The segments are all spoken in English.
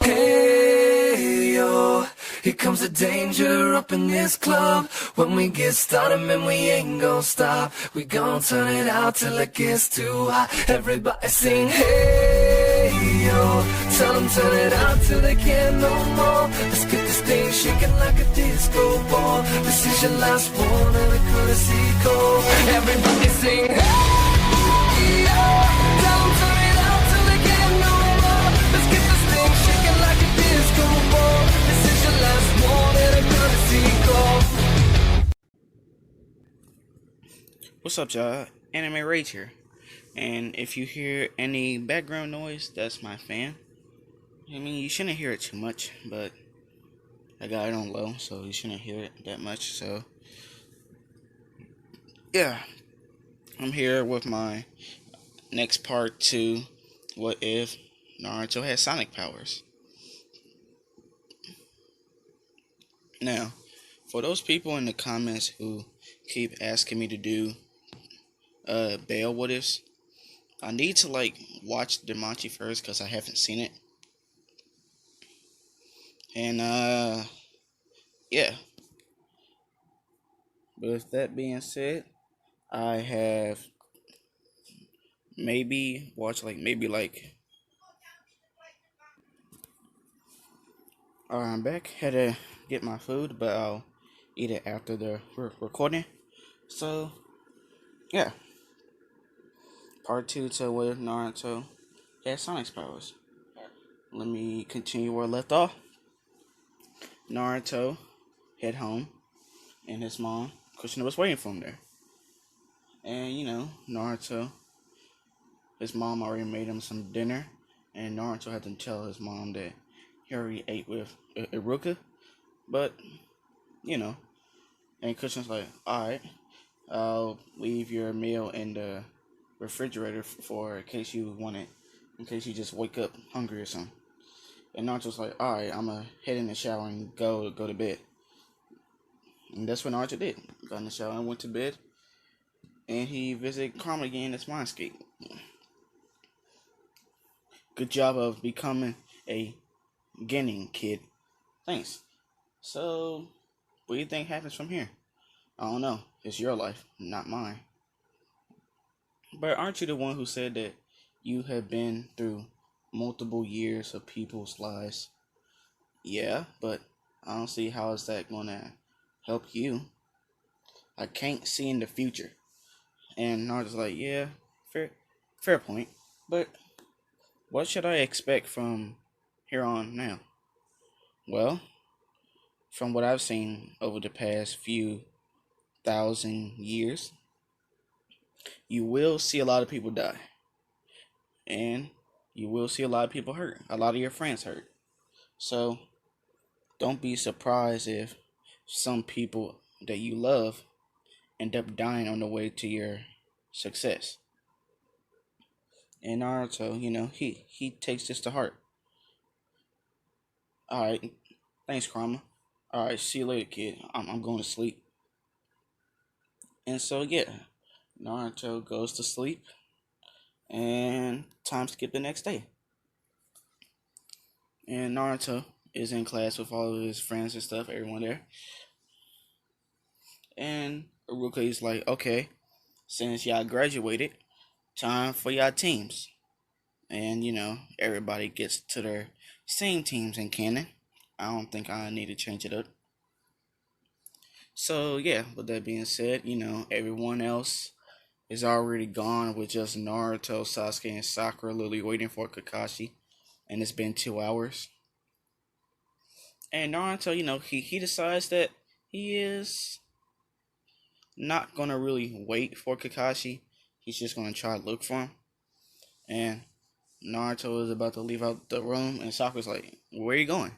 Hey, yo, here comes the danger up in this club. When we get started, man, we ain't gon' stop. We gon' turn it out till it gets too hot. Everybody sing, hey, yo. Tell them turn it out till they can't no more. Let's get this thing shaking like a disco ball. This is your last one and a courtesy call. Everybody sing, hey, yo. Tell them turn it out till they can't no more. Let's get this thing shaking like a disco ball. This is your last one and a courtesy call. What's up, y'all? Anime Rage here. And if you hear any background noise, that's my fan. I mean, you shouldn't hear it too much, but I got it on low, so you shouldn't hear it that much. So, yeah, I'm here with my next part to What If Naruto had Sonic Powers. Now, for those people in the comments who keep asking me to do Bell What Ifs, I need to watch Demachi first because I haven't seen it. And yeah. But with that being said, I have maybe watched Alright, I'm back. Had to get my food, but I'll eat it after the recording. So yeah. Part 2 to What If Naruto had Sonic's powers. Let me continue where I left off. Naruto head home, and his mom, Kushina, was waiting for him there. And Naruto, his mom already made him some dinner, and Naruto had to tell his mom that he already ate with Iruka. But, and Kushina's like, alright, I'll leave your meal in the refrigerator for in case you want it, in case you just wake up hungry or something. And Naruto's like, alright, I'm gonna head in the shower and go to bed. And that's what Naruto did. Got in the shower and went to bed. And he visited Karma again as Mindscape. Good job of becoming a Genin kid. Thanks. So, what do you think happens from here? I don't know. It's your life, not mine. But aren't you the one who said that you have been through multiple years of people's lives? Yeah, but I don't see how is that gonna help you. I can't see in the future. And Naruto's like, yeah, fair point. But what should I expect from here on now? Well, from what I've seen over the past few thousand years, you will see a lot of people die. And you will see a lot of people hurt. A lot of your friends hurt. So, don't be surprised if some people that you love end up dying on the way to your success. And Naruto, he takes this to heart. Alright, thanks, Karma. Alright, see you later, kid. I'm going to sleep. And so, yeah, Naruto goes to sleep. And time skip the next day. And Naruto is in class with all of his friends and stuff, everyone there. And Iruka is like, okay, since y'all graduated, time for y'all teams. And, everybody gets to their same teams in canon. I don't think I need to change it up. So, yeah, with that being said, everyone else is already gone with just Naruto, Sasuke, and Sakura literally waiting for Kakashi. And it's been 2 hours. And Naruto, he decides that he is not going to really wait for Kakashi. He's just going to try to look for him. And Naruto is about to leave out the room, and Sakura's like, where are you going?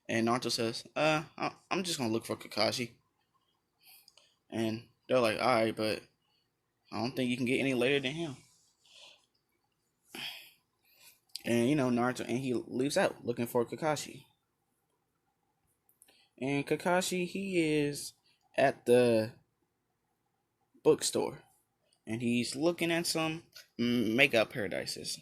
And Naruto says, I'm just going to look for Kakashi. And they're like, alright, but I don't think you can get any later than him. And, Naruto, and he leaves out looking for Kakashi. And Kakashi, he is at the bookstore. And he's looking at some makeup paradises.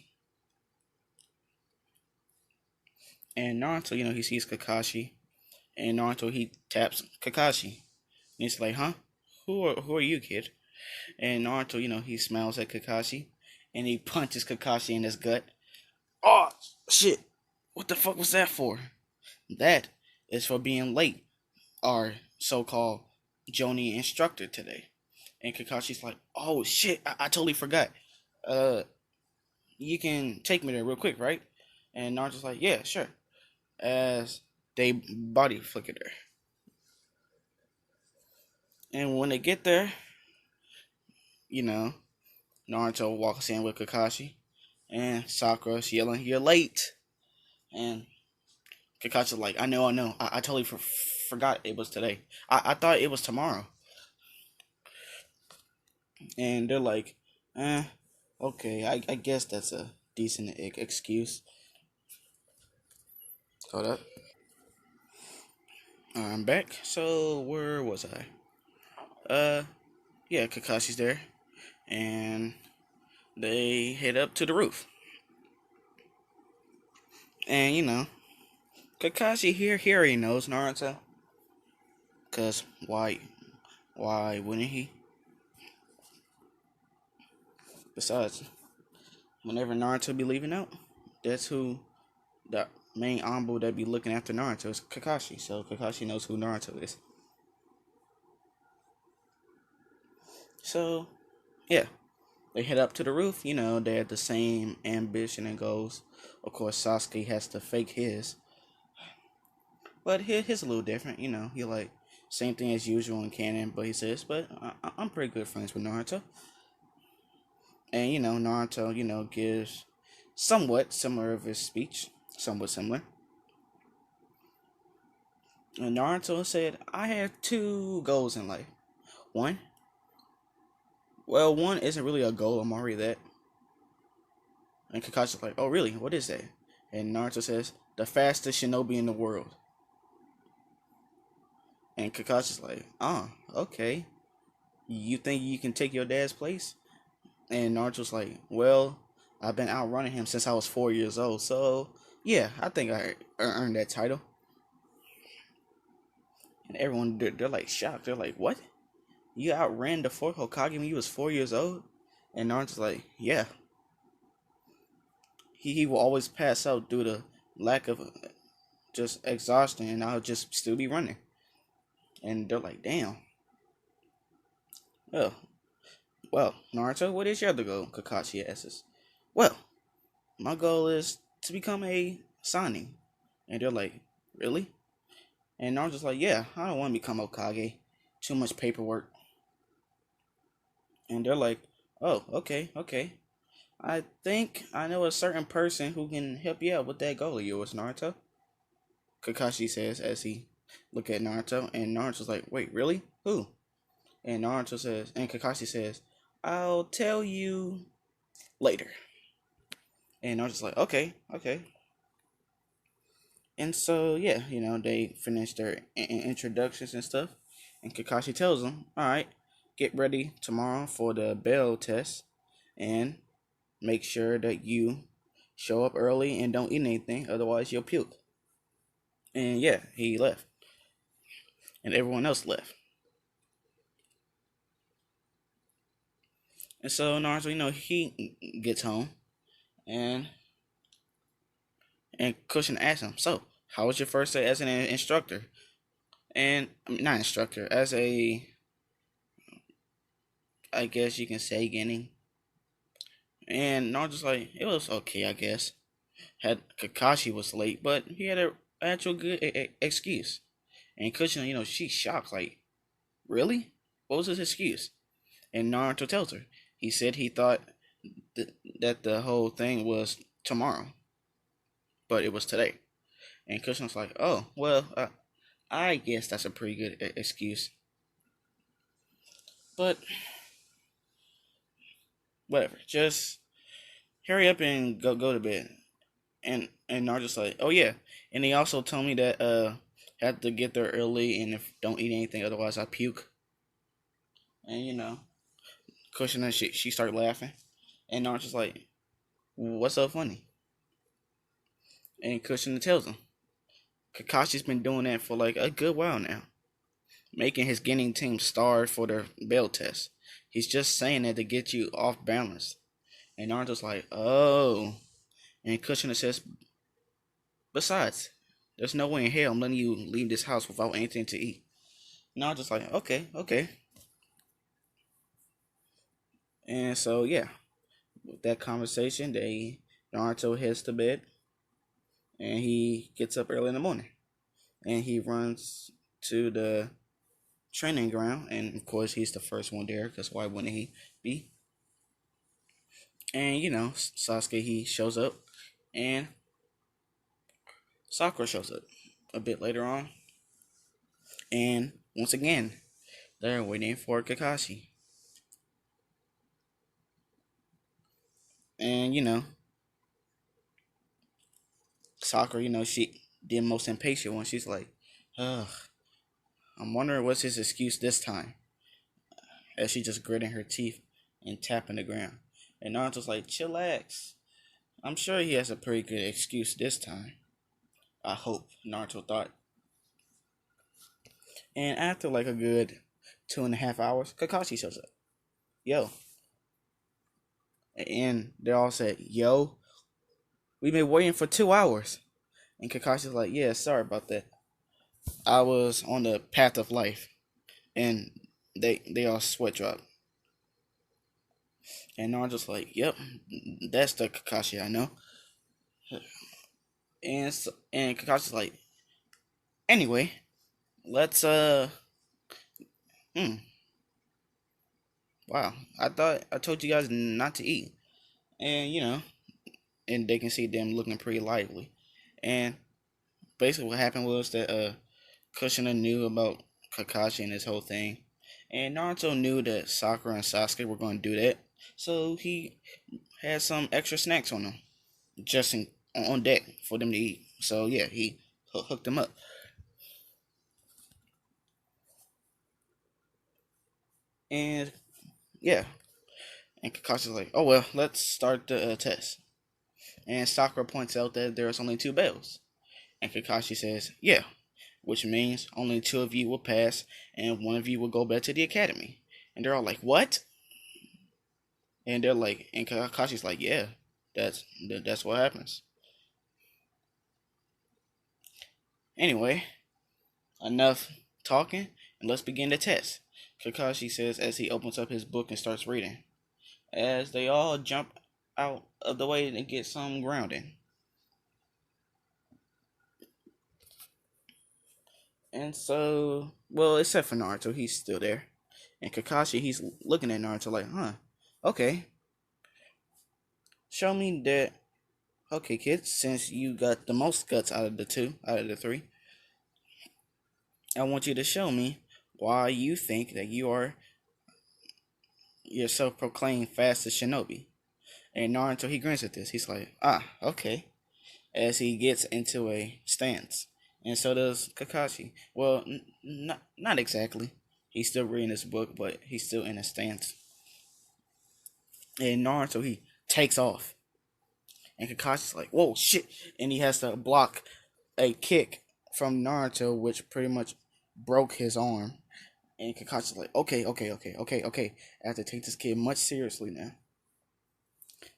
And Naruto, he sees Kakashi, and Naruto he taps Kakashi, and he's like, "Huh? Who are you, kid?" And Naruto, he smiles at Kakashi, and he punches Kakashi in his gut. Oh shit! What the fuck was that for? That is for being late. Our so-called Joni instructor today. And Kakashi's like, "Oh shit! I totally forgot. Uh, you can take me there real quick, right?" And Naruto's like, "Yeah, sure." As they body flicker there. And when they get there, you know, Naruto walks in with Kakashi, and Sakura's yelling, "You're late!" And Kakashi's like, I know. I totally forgot it was today. I thought it was tomorrow." And they're like, okay, I guess that's a decent excuse. Hold up. I'm back. So, where was I? Yeah, Kakashi's there. And they head up to the roof. And, Kakashi he already knows Naruto. Because why wouldn't he? Besides, whenever Naruto be leaving out, that's who the main Anbu that be looking after Naruto is Kakashi. So Kakashi knows who Naruto is. So, yeah. They head up to the roof. They have the same ambition and goals. Of course, Sasuke has to fake his. But his a little different. He like, same thing as usual in canon. But he says, but I'm pretty good friends with Naruto. And, Naruto, gives somewhat similar of his speech. Somewhat similar. And Naruto said, I have two goals in life. One isn't really a goal. I'm already that. And Kakashi's like, oh, really? What is that? And Naruto says, the fastest shinobi in the world. And Kakashi's like, okay. You think you can take your dad's place? And Naruto's like, well, I've been outrunning him since I was 4 years old. So, yeah, I think I earned that title. And everyone, they're like shocked. They're like, what? You outran the fourth Hokage when you was 4 years old? And Naruto's like, yeah. He will always pass out due to lack of just exhaustion, and I'll just still be running. And they're like, damn. Oh, well, Naruto, what is your other goal? Kakashi asks. Well, my goal is to become a Sannin. And they're like, really? And Naruto's like, yeah, I don't want to become Hokage. Too much paperwork. And they're like, oh, okay. I think I know a certain person who can help you out with that goal of yours, Naruto. Kakashi says as he look at Naruto, and Naruto's like, wait, really? Who? And Kakashi says, I'll tell you later. And Naruto's like, okay. And so, yeah, they finish their introductions and stuff. And Kakashi tells them, alright, get ready tomorrow for the bell test. And make sure that you show up early and don't eat anything, otherwise you'll puke. And yeah, he left. And everyone else left. And so Naruto, he gets home. And Cushion asks him, so, how was your first day as an instructor? And, not instructor, as a, I guess you can say, Genin. And Naruto's like, it was okay, I guess. Had Kakashi was late, but he had an actual good excuse. And Cushion, she's shocked, like, really? What was his excuse? And Naruto tells her, he said he thought that the whole thing was tomorrow, but it was today. And Cushion's like, oh, well, I guess that's a pretty good excuse. But, whatever, just hurry up and go to bed. And Naruto's like, oh yeah. And he also told me that have to get there early, and if don't eat anything, otherwise I puke. And Cushion and she started laughing. And Naruto's like, what's so funny? And Cushion tells him. Kakashi's been doing that for like a good while now, making his Genin team starve for their bell test. He's just saying that to get you off balance. And Naruto's like, oh. And Kushina says, besides, there's no way in hell I'm letting you leave this house without anything to eat. Naruto's like, okay, okay. And so, yeah, with that conversation, Naruto heads to bed and he gets up early in the morning and he runs to the training ground. And of course, he's the first one there because why wouldn't he be? And Sasuke, he shows up and Sakura shows up a bit later on. And once again, they're waiting for Kakashi. And Sakura, she the most impatient one. She's like, ugh, I'm wondering what's his excuse this time. As she just gritting her teeth and tapping the ground. And Naruto's like, chillax. I'm sure he has a pretty good excuse this time. I hope, Naruto thought. And after like a good 2.5 hours, Kakashi shows up. Yo. And they all said, yo, we've been waiting for 2 hours. And Kakashi's like, yeah, sorry about that. I was on the path of life. And they all sweat drop. And Naruto's like, yep, that's the Kakashi I know. And Kakashi's like, anyway, let's wow, I told you guys not to eat. And and they can see them looking pretty lively. And basically what happened was that Kushina knew about Kakashi and this whole thing. And Naruto knew that Sakura and Sasuke were going to do that. So he had some extra snacks on them. Just on deck for them to eat. So yeah, he hooked them up. And yeah, and Kakashi's like, oh well, let's start the test. And Sakura points out that there's only 2 bells. And Kakashi says, yeah, which means only 2 of you will pass and 1 of you will go back to the academy. And they're all like, what? And they're like, and Kakashi's like, yeah, that's what happens. Anyway, enough talking and let's begin the test, Kakashi says as he opens up his book and starts reading. As they all jump out of the way to get some grounding. And so, well, except for Naruto, he's still there. And Kakashi, he's looking at Naruto like, huh, okay. Show me that. Okay, kids, since you got the most guts out of the 3, I want you to show me why you think that you are your self-proclaimed fastest shinobi. And Naruto, he grins at this. He's like, okay. As he gets into a stance. And so does Kakashi. Well, not exactly. He's still reading his book, but he's still in a stance. And Naruto, he takes off. And Kakashi's like, whoa, shit. And he has to block a kick from Naruto, which pretty much broke his arm. And Kakashi's like, okay. I have to take this kid much seriously now.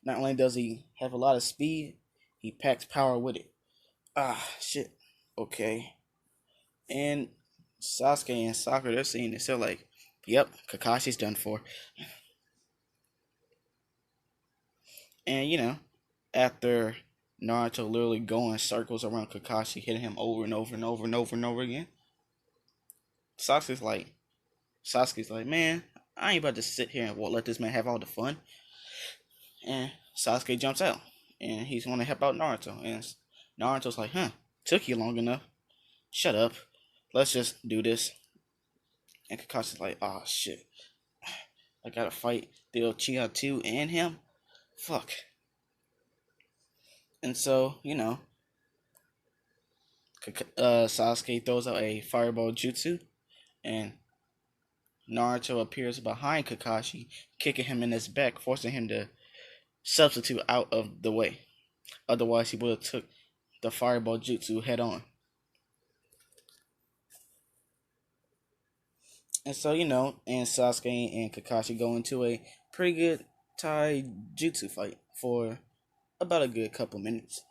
Not only does he have a lot of speed, he packs power with it. Shit. Okay. And Sasuke and Sakura, they're seeing this. They're like, yep, Kakashi's done for. And after Naruto literally going circles around Kakashi, hitting him over and over and over and over and over again, Sasuke's like, man, I ain't about to sit here and let this man have all the fun. And Sasuke jumps out, and he's going to help out Naruto. And Naruto's like, took you long enough. Shut up. Let's just do this. And Kakashi's like, oh shit. I gotta fight the Uchiha too and him? Fuck. And so, Sasuke throws out a fireball jutsu, and Naruto appears behind Kakashi, kicking him in his back, forcing him to substitute out of the way. Otherwise, he would have took the fireball jutsu head on. And so, and Sasuke and Kakashi go into a pretty good taijutsu fight for about a good couple minutes.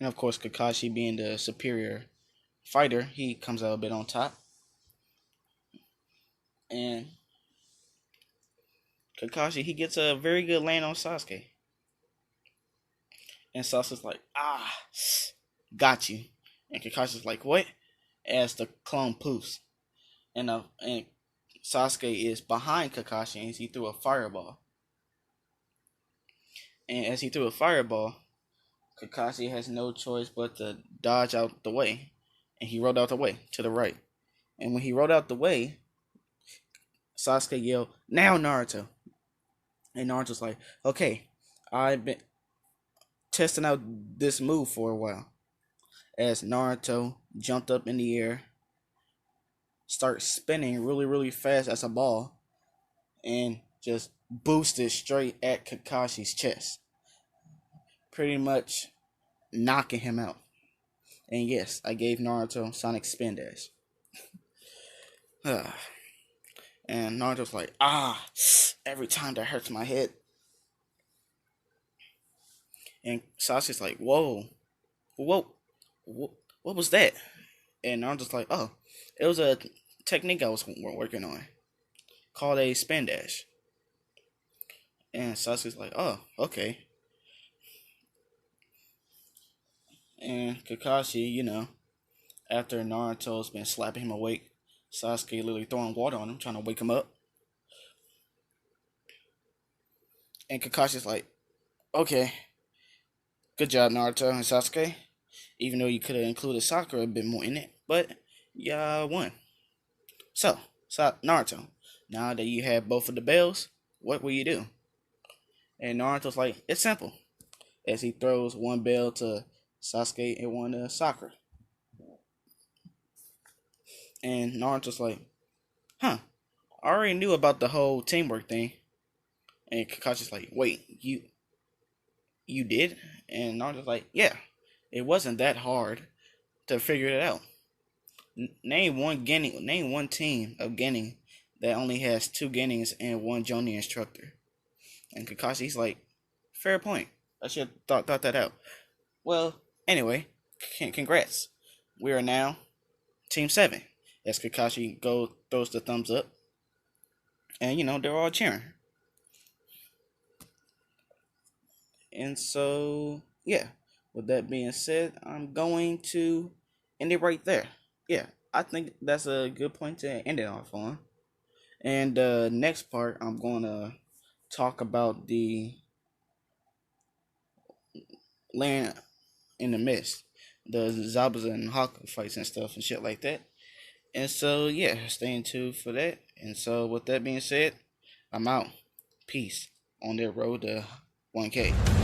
And of course, Kakashi being the superior fighter, he comes out a bit on top. And Kakashi, he gets a very good land on Sasuke. And Sasuke's like, got you. And Kakashi's like, what? As the clone poofs. And Sasuke is behind Kakashi as he threw a fireball. And as he threw a fireball, Kakashi has no choice but to dodge out the way. And he rolled out the way to the right. And when he rolled out the way, Sasuke yelled, now Naruto. And Naruto's like, okay, I've been testing out this move for a while. As Naruto jumped up in the air, starts spinning really, really fast as a ball, and just boosted straight at Kakashi's chest. Pretty much knocking him out. And yes, I gave Naruto Sonic Spin Dash. And Naruto's like, every time that hurts my head. And Sasuke's like, whoa, what was that? And Naruto's like, oh, it was a technique I was working on called a spin dash. And Sasuke's like, oh, okay. And Kakashi, after Naruto's been slapping him awake, Sasuke literally throwing water on him, trying to wake him up. And Kakashi's like, okay, good job, Naruto and Sasuke. Even though you could have included Sakura a bit more in it, but y'all won. So, Naruto, now that you have both of the bells, what will you do? And Naruto's like, it's simple. As he throws one bell to Sasuke and one to Sakura. And Naruto's like, I already knew about the whole teamwork thing. And Kakashi's like, wait, you did? And Naruto's like, yeah, it wasn't that hard to figure it out. Name one team of Genin that only has 2 Genins and 1 Jonin instructor. And Kakashi's like, fair point. I should have thought that out. Well, anyway, congrats. We are now Team 7. As Kakashi throws the thumbs up. And, they're all cheering. And so, yeah. With that being said, I'm going to end it right there. Yeah, I think that's a good point to end it off on. And next part, I'm going to talk about the Land in the Mist, the Zabuza and Haku fights and stuff and shit like that. And so, yeah, stay tuned for that. And so, with that being said, I'm out. Peace on their road to 1K.